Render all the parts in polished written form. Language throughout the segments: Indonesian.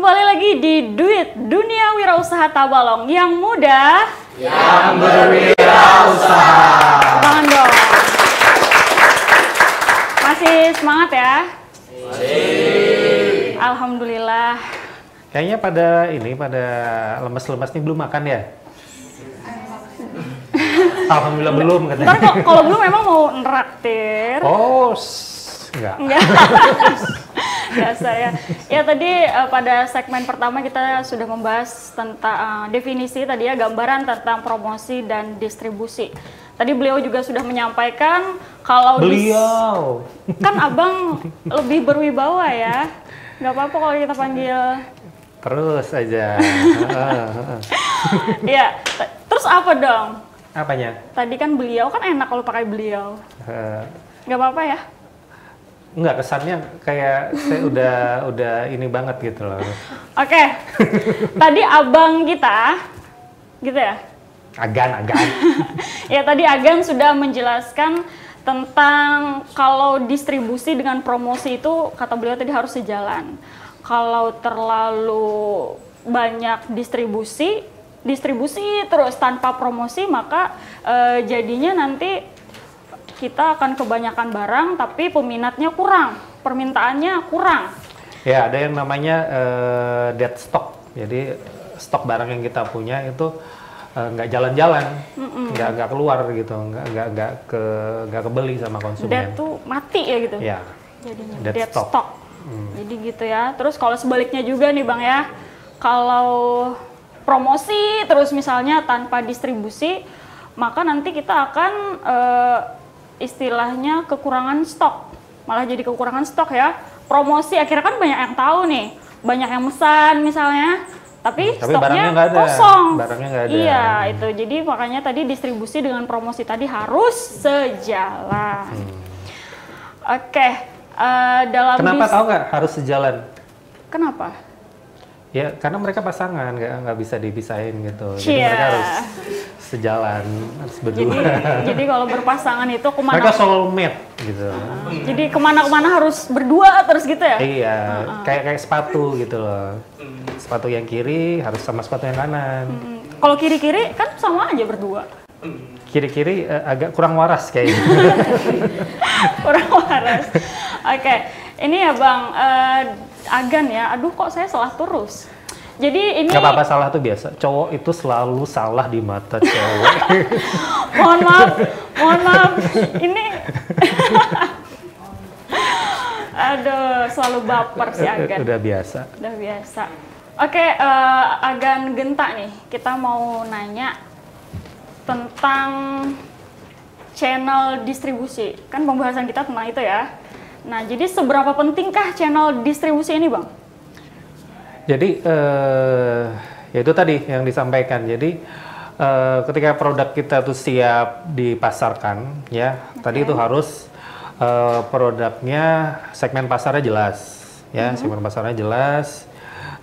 Kembali lagi di Duit Dunia Wirausaha Tabalong yang muda, yang berwirausaha. Tangan dong. Masih semangat ya? Masih. Alhamdulillah. Kayaknya pada lemes-lemes nih belum makan ya? Alhamdulillah belum katanya. Ntar kalau belum memang mau neraktir. Oh, enggak. Biasa ya. Ya tadi pada segmen pertama kita sudah membahas tentang definisi tadi ya, gambaran tentang promosi dan distribusi. Tadi beliau juga sudah menyampaikan kalau kan abang lebih berwibawa ya. Nggak apa-apa kalau kita panggil terus aja. Iya. Terus apa dong? Apanya? Tadi kan beliau, kan enak kalau pakai beliau. Nggak apa-apa ya? Enggak, kesannya kayak saya udah ini banget gitu loh. Oke. Tadi abang kita, gitu ya? Agan. Ya tadi Agan sudah menjelaskan tentang kalau distribusi dengan promosi itu, kata beliau tadi harus sejalan. Kalau terlalu banyak distribusi terus tanpa promosi, maka jadinya nanti kita akan kebanyakan barang tapi peminatnya kurang, permintaannya kurang. Ya, ada yang namanya dead stock. Jadi stok barang yang kita punya itu nggak jalan-jalan, nggak keluar gitu, nggak kebeli sama konsumen. Dead tuh mati ya gitu. Ya. Jadinya Dead stock. Jadi gitu ya. Terus kalau sebaliknya juga nih Bang ya, kalau promosi terus misalnya tanpa distribusi, maka nanti kita akan istilahnya kekurangan stok, malah jadi kekurangan stok ya. Promosi akhirnya kan banyak yang tahu nih, banyak yang pesan misalnya, tapi stoknya kosong. Barangnya nggak ada. Iya itu, jadi makanya tadi distribusi dengan promosi tadi harus sejalan. Oke, dalam kenapa tahu nggak harus sejalan? Kenapa? Ya karena mereka pasangan, nggak bisa dipisahin gitu. Jadi mereka harus sejalan, harus berdua. Jadi kalau berpasangan itu kemana? Mereka soulmate gitu. Jadi kemana-kemana harus berdua terus gitu ya? Iya, kayak sepatu gitu loh. Sepatu yang kiri harus sama sepatu yang kanan. Kalau kiri-kiri kan sama aja berdua. Kiri-kiri agak kurang waras kayaknya. Kurang waras. Oke, ini ya Bang, Agan ya. Aduh kok saya salah terus. Jadi ini... Gak apa-apa, salah tuh biasa. Cowok itu selalu salah di mata cewek. mohon maaf. Ini... Aduh, selalu baper si Agan. Udah biasa. Oke, Agan Genta nih. Kita mau nanya tentang channel distribusi. Kan pembahasan kita tentang itu ya. Nah, jadi seberapa pentingkah channel distribusi ini, Bang? Jadi, ya itu tadi yang disampaikan. Jadi, ketika produk kita tuh siap dipasarkan, ya, tadi itu harus produknya segmen pasarnya jelas, ya, segmen pasarnya jelas.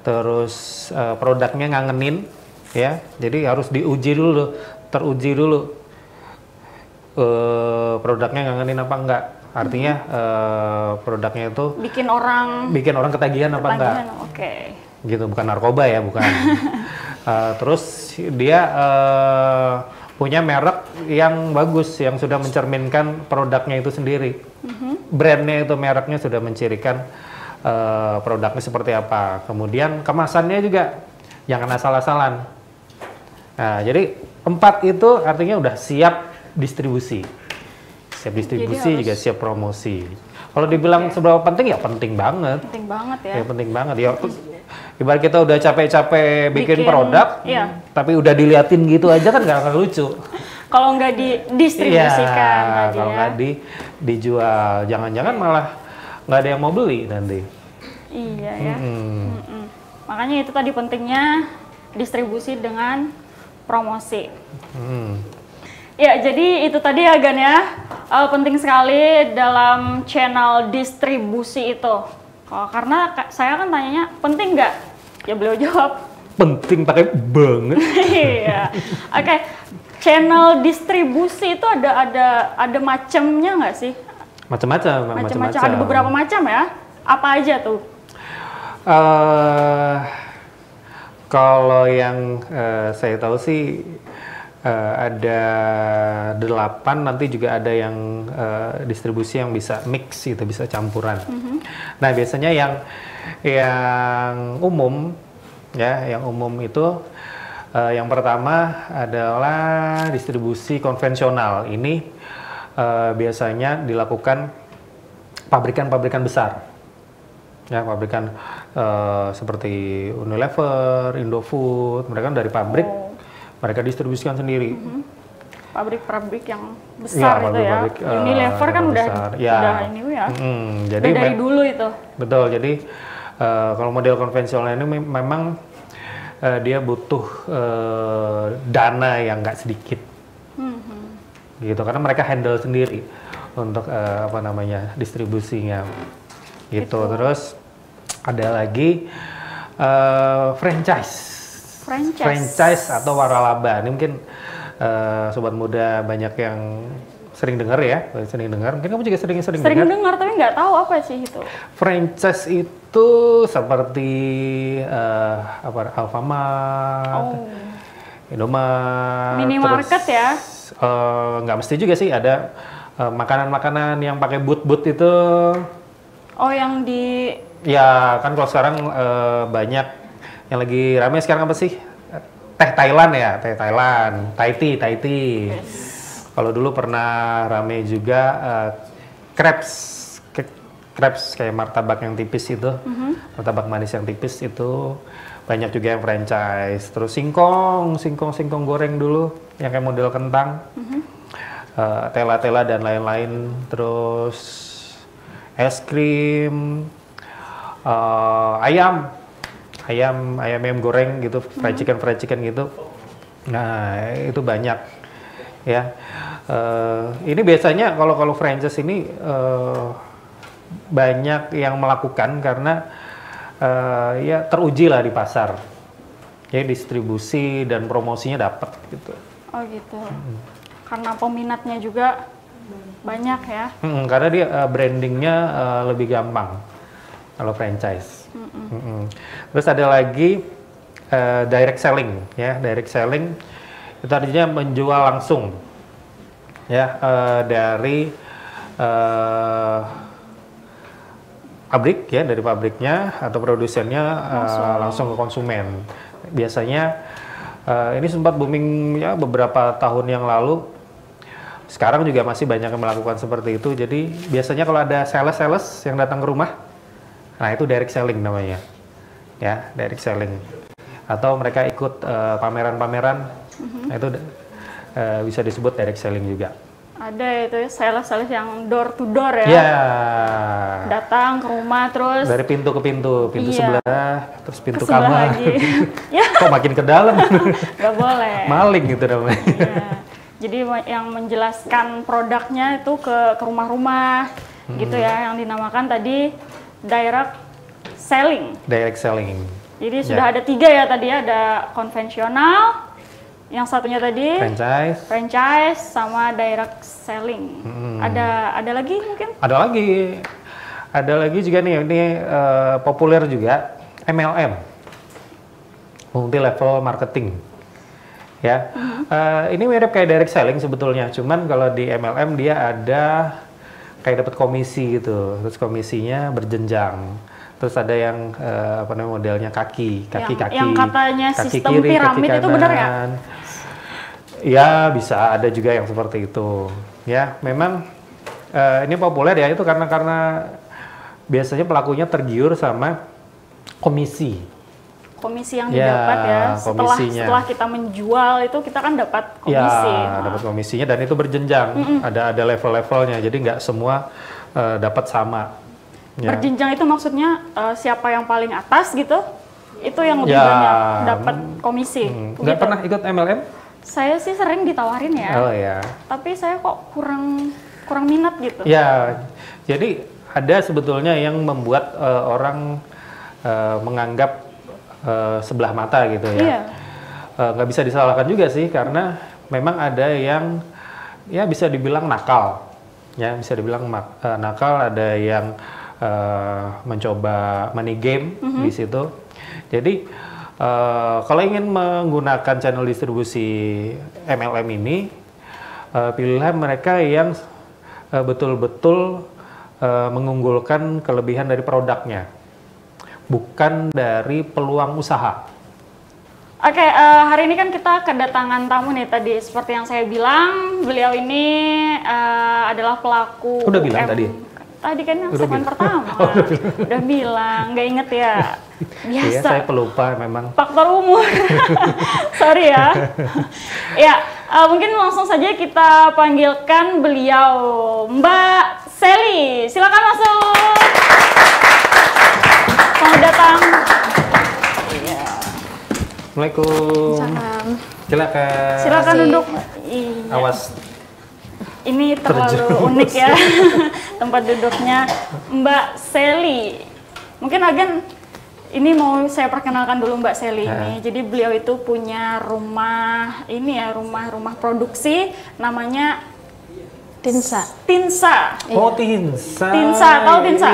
Terus produknya ngangenin, ya. Jadi harus teruji dulu produknya ngangenin apa enggak. Artinya produknya itu bikin orang ketagihan apa enggak. Oke. Gitu, bukan narkoba ya, bukan. Terus dia punya merek yang bagus, yang sudah mencerminkan produknya itu sendiri. Brandnya itu, mereknya sudah mencirikan produknya seperti apa. Kemudian kemasannya juga jangan asal-asalan. Nah, jadi 4 itu artinya udah siap distribusi. Siap distribusi juga siap promosi. Kalau dibilang seberapa penting, ya penting banget. Penting banget ya. Ya penting banget. Ya, ibarat kita udah capek-capek bikin produk, iya. Tapi udah diliatin gitu aja kan nggak lucu. Kalau nggak didistribusikan Iya, tadi kalau ya. nggak dijual, jangan-jangan malah nggak ada yang mau beli nanti. Iya ya. Makanya itu tadi pentingnya distribusi dengan promosi. Ya, jadi itu tadi ya Gan ya, penting sekali dalam channel distribusi itu. Karena saya kan tanyanya penting nggak? Ya beliau jawab penting, pakai banget. Iya. Oke, channel distribusi itu ada macamnya nggak sih? Macam-macam. Ada beberapa macam ya. Apa aja tuh? Eh, Kalau yang saya tahu sih ada 8, nanti juga ada yang distribusi yang bisa mix gitu, bisa campuran. Nah, biasanya yang umum ya, yang umum itu yang pertama adalah distribusi konvensional. Ini biasanya dilakukan pabrikan-pabrikan besar. Ya, pabrikan seperti Unilever, Indofood, mereka kan dari pabrik, mereka distribusikan sendiri. Pabrik-pabrik yang besar itu ya. pabrik, Unilever kan udah ini ya. Jadi udah dari dulu itu. Betul. Jadi kalau model konvensional ini memang dia butuh dana yang nggak sedikit, gitu. Karena mereka handle sendiri untuk distribusinya, gitu. Terus ada lagi franchise atau waralaba. Ini mungkin sobat muda banyak yang sering dengar ya, Mungkin kamu juga sering dengar, tapi nggak tahu apa sih itu. Franchise itu seperti Alfamart, Indomaret, minimarket ya? Nggak mesti juga sih, ada makanan-makanan yang pakai boot itu. Oh, yang di... Ya, kan kalau sekarang banyak yang lagi ramai sekarang apa sih? Teh Thailand ya, Thai tea. Yes. Kalau dulu pernah ramai juga crepes kayak martabak yang tipis itu, martabak manis yang tipis itu banyak juga yang franchise. Terus singkong goreng dulu yang kayak model kentang, tela-tela dan lain-lain. Terus es krim. Ayam goreng gitu, fried chicken gitu. Nah, itu banyak ya. Ini biasanya kalau franchise ini banyak yang melakukan karena ya teruji lah di pasar. Ya, distribusi dan promosinya dapat gitu. Oh gitu. Karena peminatnya juga banyak ya. Karena dia brandingnya lebih gampang kalau franchise. Terus ada lagi direct selling ya. Direct selling itu artinya menjual langsung ya, dari pabrik ya, dari pabriknya atau produsennya langsung ke konsumen. Biasanya ini sempat booming ya beberapa tahun yang lalu. Sekarang juga masih banyak yang melakukan seperti itu. Jadi biasanya kalau ada sales yang datang ke rumah, nah itu direct selling namanya, ya, direct selling. Atau mereka ikut pameran-pameran, nah itu bisa disebut direct selling juga. Ada itu sales yang door to door ya? Ya. Datang ke rumah terus. Dari pintu ke pintu sebelah, terus pintu sebelah kamar. Lagi. Ya. Kok makin ke dalam? Gak boleh. Maling gitu namanya. Iya. Jadi yang menjelaskan produknya itu ke rumah-rumah, gitu ya, yang dinamakan tadi direct selling. Direct selling. Jadi sudah ada 3 ya tadi, ada konvensional, yang satunya tadi franchise sama direct selling. Ada lagi mungkin? Ada lagi juga nih, ini populer juga, MLM, multi level marketing. Ya, ini mirip kayak direct selling sebetulnya, cuman kalau di MLM dia ada kayak dapat komisi gitu, terus komisinya berjenjang. Terus ada yang modelnya kaki. Yang katanya kaki sistem kiri, piramid kaki itu benar ya? Ya, bisa ada juga yang seperti itu. Ya, memang ini populer ya itu karena biasanya pelakunya tergiur sama komisi yang didapat ya. Setelah kita menjual itu kita kan dapat komisi. Ya, dapat komisinya dan itu berjenjang. Ada level-levelnya. Jadi nggak semua dapat sama. Ya. Berjenjang itu maksudnya siapa yang paling atas gitu? Itu yang lebih banyak dapat komisi. Nggak pernah ikut MLM? Saya sih sering ditawarin ya. Oh ya. Tapi saya kok kurang minat gitu. Ya. Jadi ada sebetulnya yang membuat orang menganggap sebelah mata gitu ya. Iya. Nggak bisa disalahkan juga sih, karena memang ada yang ya bisa dibilang nakal, ya bisa dibilang nakal, ada yang mencoba money game di situ. Jadi kalau ingin menggunakan channel distribusi MLM ini, pilihlah mereka yang betul-betul mengunggulkan kelebihan dari produknya, bukan dari peluang usaha. Oke, hari ini kan kita kedatangan tamu nih tadi. Seperti yang saya bilang, beliau ini adalah pelaku Udah bilang tadi? Tadi kan yang Udah segmen bilang. pertama. Udah bilang, nggak inget ya? Iya, Biasa. saya pelupa memang. Faktor umur. Sorry ya. Ya, mungkin langsung saja kita panggilkan beliau, Mbak Sally. Silakan masuk. Selamat datang. Assalamualaikum. Salam. Silakan. Silakan Makasih. duduk. Iya. Awas. Ini terlalu unik ya tempat duduknya Mbak Sally. Mungkin Agen ini mau saya perkenalkan dulu Mbak Sally ini. Jadi beliau itu punya rumah ini ya, rumah produksi namanya Tinsa. Tinsa. Oh, Tinsa. Tinsa, tahu Tinsa?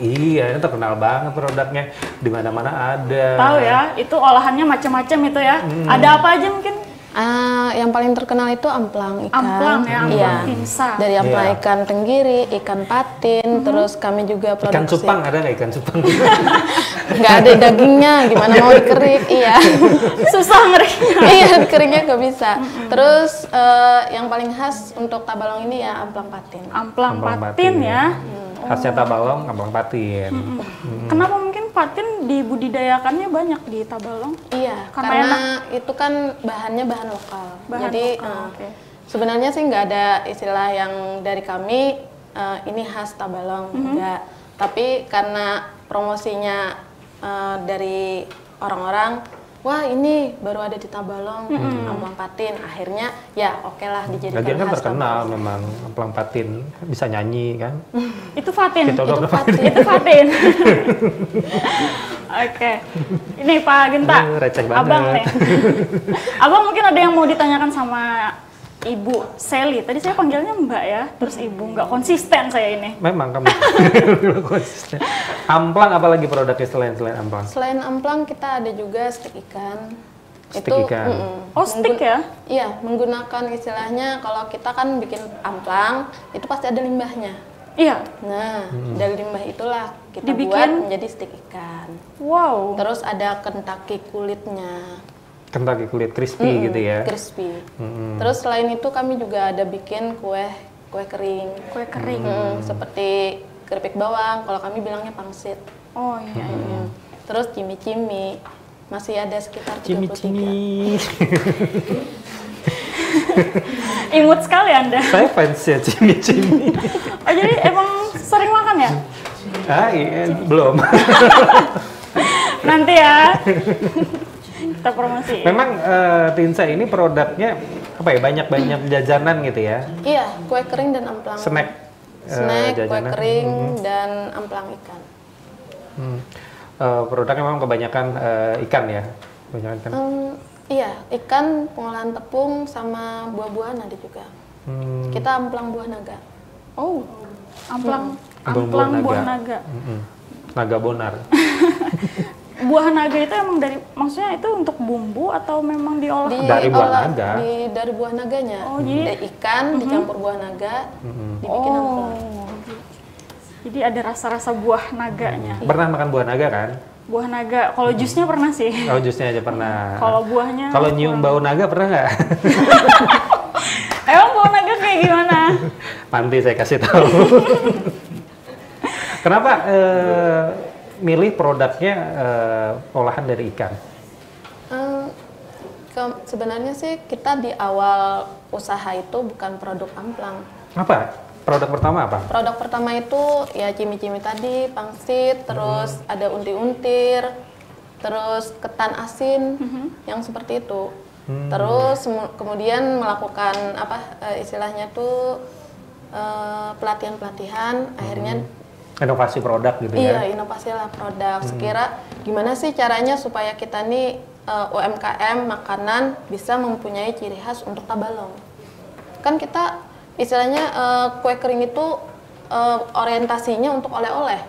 Iya, ini terkenal banget produknya. Di mana-mana ada. Tahu ya, itu olahannya macam-macam itu ya. Ada apa aja mungkin? Yang paling terkenal itu amplang ikan. Amplang ya, amplang Iya. Tinsa. Dari amplang Iya. ikan tenggiri, ikan patin, terus kami juga produksi. Ikan cupang ada nggak ikan cupang? Nggak ada dagingnya, gimana mau dikerik? Iya. Susah ngerinya. Iya, dikeringnya nggak bisa. Terus yang paling khas untuk Tabalong ini ya amplang patin. Amplang Amplang patin ya. Khasnya Tabalong, amplang patin. Kenapa mungkin patin dibudidayakannya banyak di Tabalong? Iya, Karena karena itu kan bahannya bahan lokal. Bahan Jadi lokal, oke. sebenarnya sih nggak ada istilah yang dari kami ini khas Tabalong, enggak. Tapi karena promosinya dari orang-orang, wah ini baru ada di Tabalong, amplang patin. Akhirnya ya oke lah dijadikan Lagian kan khas terkenal Tabalong. memang amplang patin, bisa nyanyi kan? Itu Fatin. Gitu. Itu patin. Itu Fatin. Oke. Ini Pak Genta. Receh banget. Abang nih. Abang mungkin ada yang mau ditanyakan sama Ibu Sally. Tadi saya panggilnya Mbak ya, terus Ibu. Nggak konsisten saya ini. Memang kamu konsisten. Amplang apalagi produknya selain amplang? Selain amplang kita ada juga stik ikan. Stik ikan. Oh, stick ya? Iya, menggunakan istilahnya kalau kita kan bikin amplang, itu pasti ada limbahnya. Iya. Nah, dari limbah itulah kita Dibikin? buat menjadi stik ikan. Wow. Terus ada kentaki kulitnya, Kentaki kulit crispy gitu ya. crispy. Terus selain itu kami juga ada bikin kue kering. Kue kering. Seperti keripik bawang, kalau kami bilangnya pangsit. Oh iya. iya. Terus cimi-cimi, masih ada sekitar 33. Cimi-cimi. Imut sekali Anda. Saya fans ya cimi-cimi. Oh, jadi emang sering makan ya? Iya, belum. Nanti ya. Kita promosi. Memang Tinsa ini produknya apa ya, banyak jajanan gitu ya. Iya, kue kering dan amplang. Snack. Snack, kue jajanan. kering, dan amplang ikan. Produknya memang kebanyakan ikan ya. Kebanyakan ikan. Iya, ikan, pengolahan tepung, sama buah-buahan ada juga. Kita amplang buah naga. Oh, amplang, Amplang amplang buah buah naga. naga. Naga bonar. Buah naga itu emang dari, maksudnya itu untuk bumbu atau memang diolah? Dari buah diolah naga. dari buah naganya. Oh, jadi- Dari ikan dicampur buah naga, dibikin amplang. Jadi ada rasa-rasa buah naganya. Pernah makan buah naga kan? Buah naga, kalau jusnya pernah sih. Oh, jusnya aja pernah. Kalau buahnya. Kalau nyium bau naga pernah nggak? Emang buah naga kayak gimana? Nanti saya kasih tahu. Kenapa milih produknya olahan dari ikan? Sebenarnya sih kita di awal usaha itu bukan produk amplang. Apa? Produk pertama apa? Produk pertama itu ya cimi-cimi tadi, pangsit, terus ada untir-untir, terus ketan asin, yang seperti itu. Terus kemudian melakukan istilahnya tuh pelatihan-pelatihan, akhirnya Inovasi produk gitu iya ya? inovasi lah produk. Sekira gimana sih caranya supaya kita nih UMKM makanan bisa mempunyai ciri khas untuk Tabalong. Kan kita istilahnya kue kering itu orientasinya untuk oleh-oleh.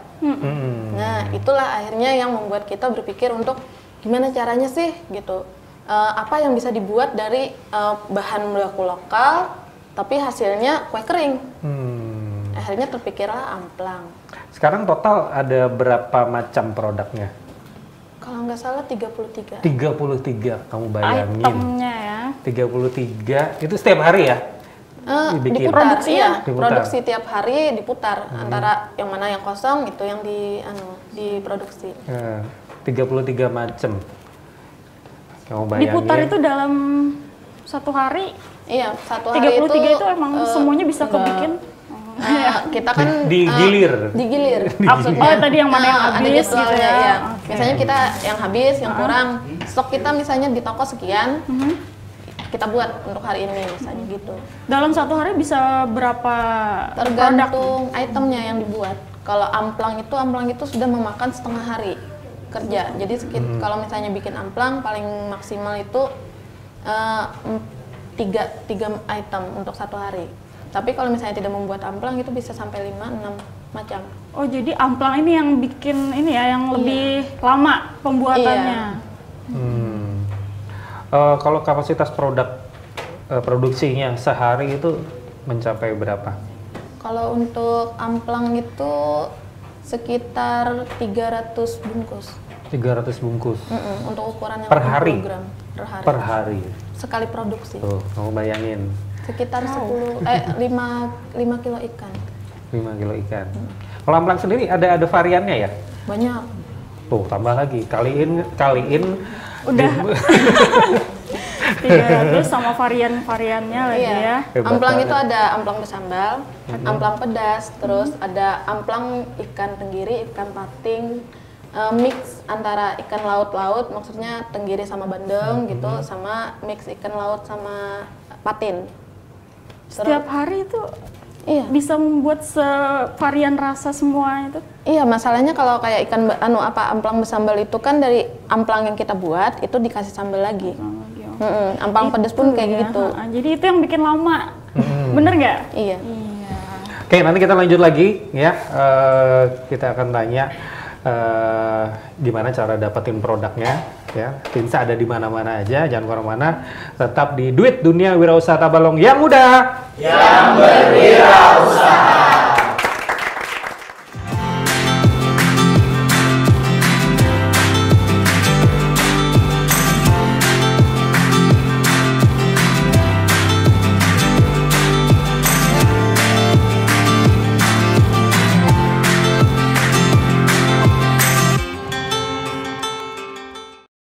Nah, itulah akhirnya yang membuat kita berpikir untuk gimana caranya sih gitu. Apa yang bisa dibuat dari bahan baku lokal tapi hasilnya kue kering. Akhirnya terpikirlah amplang. Sekarang total ada berapa macam produknya? Kalau nggak salah 33. 33, kamu bayangin. Itemnya ya. 33, itu setiap hari ya? Dibikin. Diputar, iya. Diputar. Produksi tiap hari diputar. Antara yang mana yang kosong itu yang diproduksi. 33 macam. Kamu bayangin. Diputar itu dalam satu hari. Iya, satu hari 33 itu emang semuanya bisa kebikin. Kita kan digilir. Digilir. Oh, tadi yang mana yang ada habis gitu jadwalnya, ya. iya. Oke. Biasanya kita yang habis, yang kurang. Stok kita misalnya di toko sekian, kita buat untuk hari ini misalnya gitu. Dalam satu hari bisa berapa produk? Tergantung itemnya yang dibuat. Kalau amplang itu sudah memakan setengah hari kerja. Jadi kalau misalnya bikin amplang paling maksimal itu 3 item untuk satu hari. Tapi kalau misalnya tidak membuat amplang itu bisa sampai 5-6 macam. Oh, jadi amplang ini yang bikin ini ya, yang lebih lama pembuatannya. Kalau kapasitas produksinya sehari itu mencapai berapa? Kalau untuk amplang itu sekitar 300 bungkus. 300 bungkus. Untuk ukuran yang Per hari? 50 gram per hari. Per hari. Sekali produksi. Tuh, kamu bayangin. Sekitar 5 kilo ikan. 5 kilo ikan. Kalau amplang sendiri ada variannya ya? Banyak. Tuh, tambah lagi. Kaliin Udah 300 sama varian-variannya lagi ya. Hebat Amplang banget. itu ada amplang bersambal, amplang pedas, terus ada amplang ikan tenggiri, ikan pating, mix antara ikan laut-laut, maksudnya tenggiri sama bandeng gitu, sama mix ikan laut sama patin. Setiap hari itu Iya. bisa membuat sevarian rasa semua itu. Iya, masalahnya kalau kayak ikan amplang bersambal itu kan dari amplang yang kita buat itu dikasih sambal lagi. Amplang pedas pun kayak ya. gitu. Jadi itu yang bikin lama. Bener nggak? Iya. Oke, nanti kita lanjut lagi ya. Kita akan tanya gimana cara dapetin produknya ya. Tinsa ada di mana-mana aja, jangan kemana-mana. Tetap di Duit Dunia Wirausaha Tabalong yang mudah, yang berwirausaha.